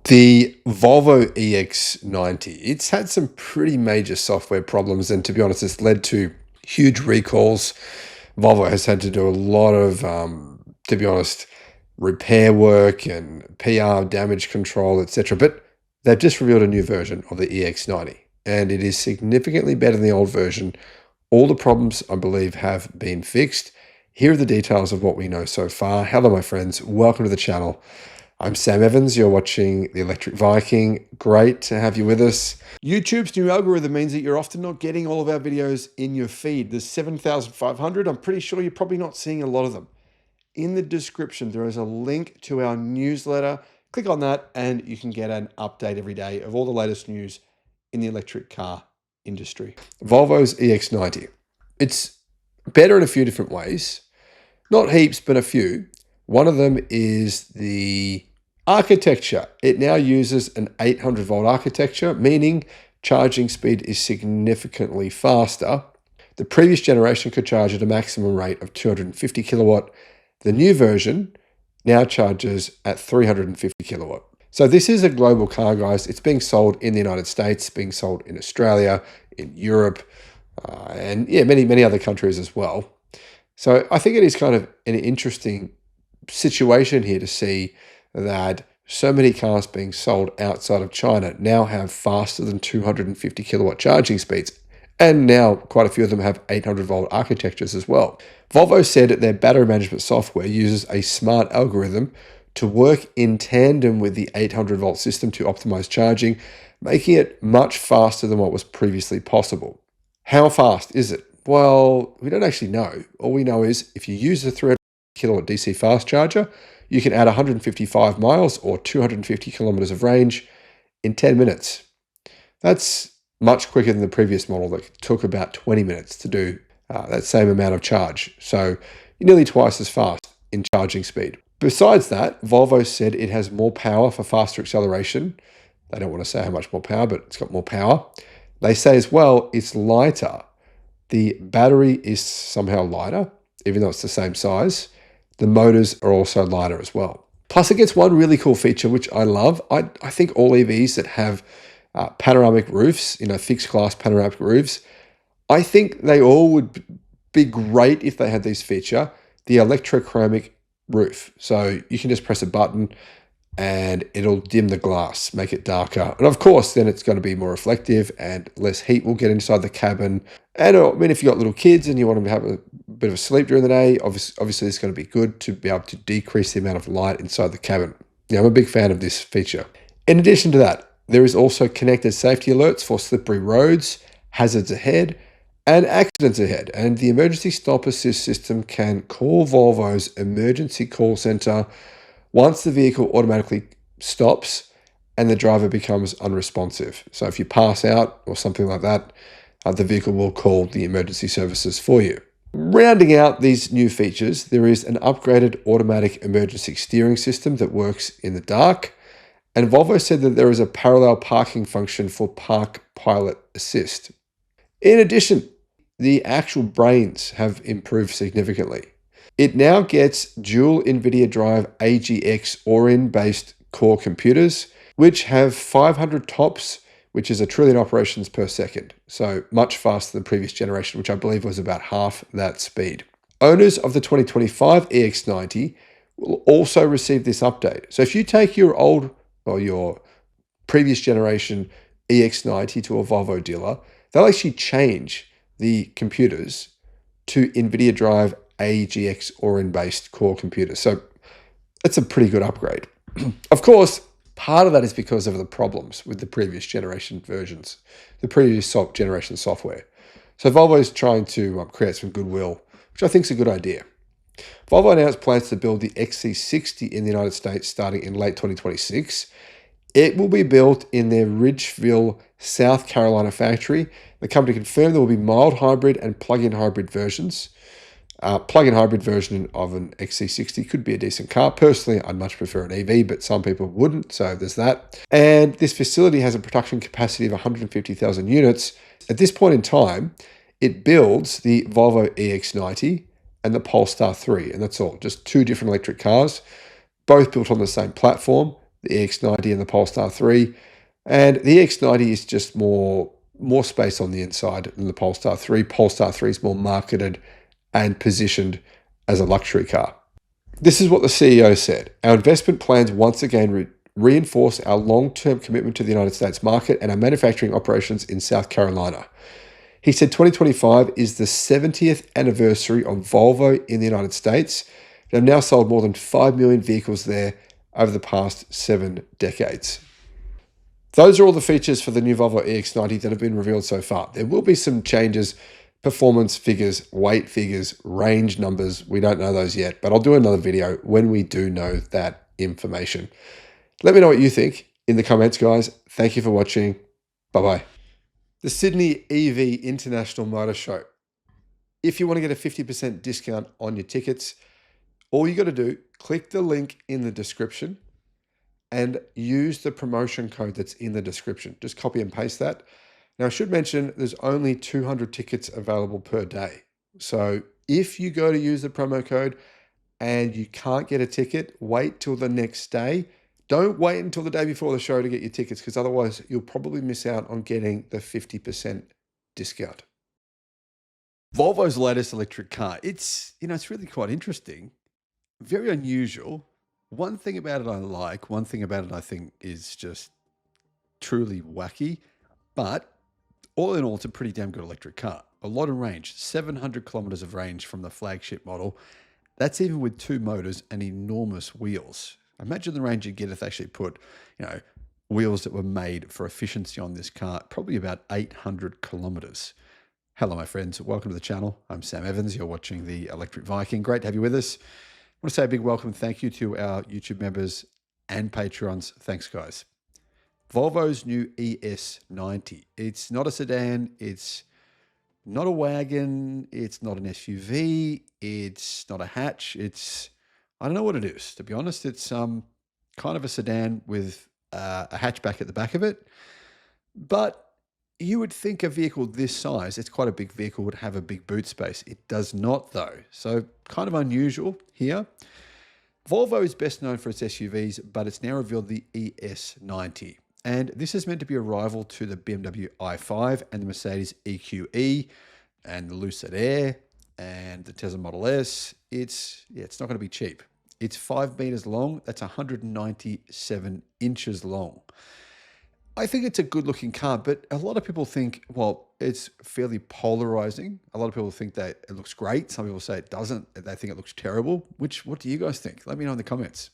The Volvo EX90, it's had some pretty major software problems, and to be honest, it's led to huge recalls. Volvo has had to do a lot of, to be honest, repair work and PR, damage control, etc. But they've just revealed a new version of the EX90, and it is significantly better than the old version. All the problems, I believe, have been fixed. Here are the details of what we know so far. Hello, my friends. Welcome to the channel. I'm Sam Evans. You're watching the Electric Viking. Great to have you with us. YouTube's new algorithm means that you're often not getting all of our videos in your feed. There's 7,500. I'm pretty sure you're probably not seeing a lot of them. In the description, there is a link to our newsletter. Click on that and you can get an update every day of all the latest news in the electric car industry. Volvo's EX90. It's better in a few different ways. Not heaps, but a few. One of them is the architecture. It now uses an 800 volt architecture, meaning charging speed is significantly faster. The previous generation could charge at a maximum rate of 250 kilowatt. The new version now charges at 350 kilowatt. So this is a global car, guys. It's being sold in the United States, being sold in Australia, in Europe, and yeah, many other countries as well. So I think it is kind of an interesting situation here to see that so many cars being sold outside of China now have faster than 250 kilowatt charging speeds. And now quite a few of them have 800 volt architectures as well. Volvo said that their battery management software uses a smart algorithm to work in tandem with the 800 volt system to optimize charging, making it much faster than what was previously possible. How fast is it? Well, we don't actually know. All we know is if you use the 300 kilowatt DC fast charger, you can add 155 miles or 250 kilometers of range in 10 minutes. That's much quicker than the previous model that took about 20 minutes to do that same amount of charge. So you're nearly twice as fast in charging speed. Besides that, Volvo said it has more power for faster acceleration. They don't want to say how much more power, but it's got more power. They say as well, it's lighter. The battery is somehow lighter, even though it's the same size. The motors are also lighter as well. Plus, it gets one really cool feature, which I love. I think all EVs that have panoramic roofs, fixed glass panoramic roofs, I think they all would be great if they had this feature, the electrochromic roof. So you can just press a button and it'll dim the glass, make it darker. And of course, then it's going to be more reflective and less heat will get inside the cabin. And I mean, if you've got little kids and you want them to have a bit of a sleep during the day, obviously it's going to be good to be able to decrease the amount of light inside the cabin. Now, I'm a big fan of this feature. In addition to that, there is also connected safety alerts for slippery roads, hazards ahead, and accidents ahead. And the emergency stop assist system can call Volvo's emergency call center once the vehicle automatically stops and the driver becomes unresponsive. So if you pass out or something like that, the vehicle will call the emergency services for you. Rounding out these new features, there is an upgraded automatic emergency steering system that works in the dark. And Volvo said that there is a parallel parking function for Park Pilot Assist. In addition, the actual brains have improved significantly. It now gets dual NVIDIA Drive AGX Orin-based core computers, which have 500 TOPS, which is 1 trillion operations per second. So much faster than the previous generation, which I believe was about half that speed. Owners of the 2025 EX90 will also receive this update. So if you take your old or your previous generation EX90 to a Volvo dealer, they'll actually change the computers to NVIDIA Drive AGX Orin-based core computers. So it's a pretty good upgrade. Of course, part of that is because of the problems with the previous generation versions, the previous generation software. So Volvo is trying to create some goodwill, which I think is a good idea. Volvo announced plans to build the XC60 in the United States starting in late 2026. It will be built in their Ridgeville, South Carolina factory. The company confirmed there will be mild hybrid and plug-in hybrid versions. Plug-in hybrid version of an XC60 could be a decent car. Personally, I'd much prefer an EV, but some people wouldn't, so there's that. And this facility has a production capacity of 150,000 units. At this point in time, it builds the Volvo EX90 and the Polestar 3, and that's all. Just two different electric cars, both built on the same platform. the EX90 and the Polestar 3. And the EX90 is just more space on the inside than the Polestar 3. Polestar 3 is more marketed and positioned as a luxury car. This is what the CEO said. Our investment plans once again reinforce our long-term commitment to the United States market and our manufacturing operations in South Carolina. He said 2025 is the 70th anniversary of Volvo in the United States. They've now sold more than 5 million vehicles there over the past 7 decades. Those are all the features for the new Volvo EX90 that have been revealed so far. There will be some changes, performance figures, weight figures, range numbers. We don't know those yet, but I'll do another video when we do know that information. Let me know what you think in the comments, guys. Thank you for watching. Bye-bye. The Sydney EV International Motor Show. If you want to get a 50% discount on your tickets, all you got to do, click the link in the description and use the promotion code that's in the description. Just copy and paste that. Now, I should mention there's only 200 tickets available per day. So if you go to use the promo code and you can't get a ticket, wait till the next day. Don't wait until the day before the show to get your tickets, because otherwise you'll probably miss out on getting the 50% discount. Volvo's latest electric car. It's really quite interesting. Very unusual. One thing about it I like, one thing about it I think is just truly wacky, but all in all, it's a pretty damn good electric car. A lot of range, 700 kilometers of range from the flagship model. That's even with 2 motors and enormous wheels. Imagine the range you'd get if they actually put, wheels that were made for efficiency on this car, probably about 800 kilometers. Hello, my friends. Welcome to the channel. I'm Sam Evans. You're watching the Electric Viking. Great to have you with us. I want to say a big welcome and thank you to our YouTube members and Patrons. Thanks, guys. Volvo's new ES90. It's not a sedan. It's not a wagon. It's not an SUV. It's not a hatch. I don't know what it is, to be honest. It's kind of a sedan with a hatchback at the back of it. But you would think a vehicle this size, it's quite a big vehicle, would have a big boot space. It does not, though. So kind of unusual here. Volvo is best known for its SUVs, but it's now revealed the ES90. And this is meant to be a rival to the BMW i5 and the Mercedes EQE and the Lucid Air and the Tesla Model S. It's not going to be cheap. It's 5 meters long. That's 197 inches long. I think it's a good looking car, but a lot of people think, well, it's fairly polarizing. A lot of people think that it looks great. Some people say it doesn't. They think it looks terrible. What do you guys think? Let me know in the comments.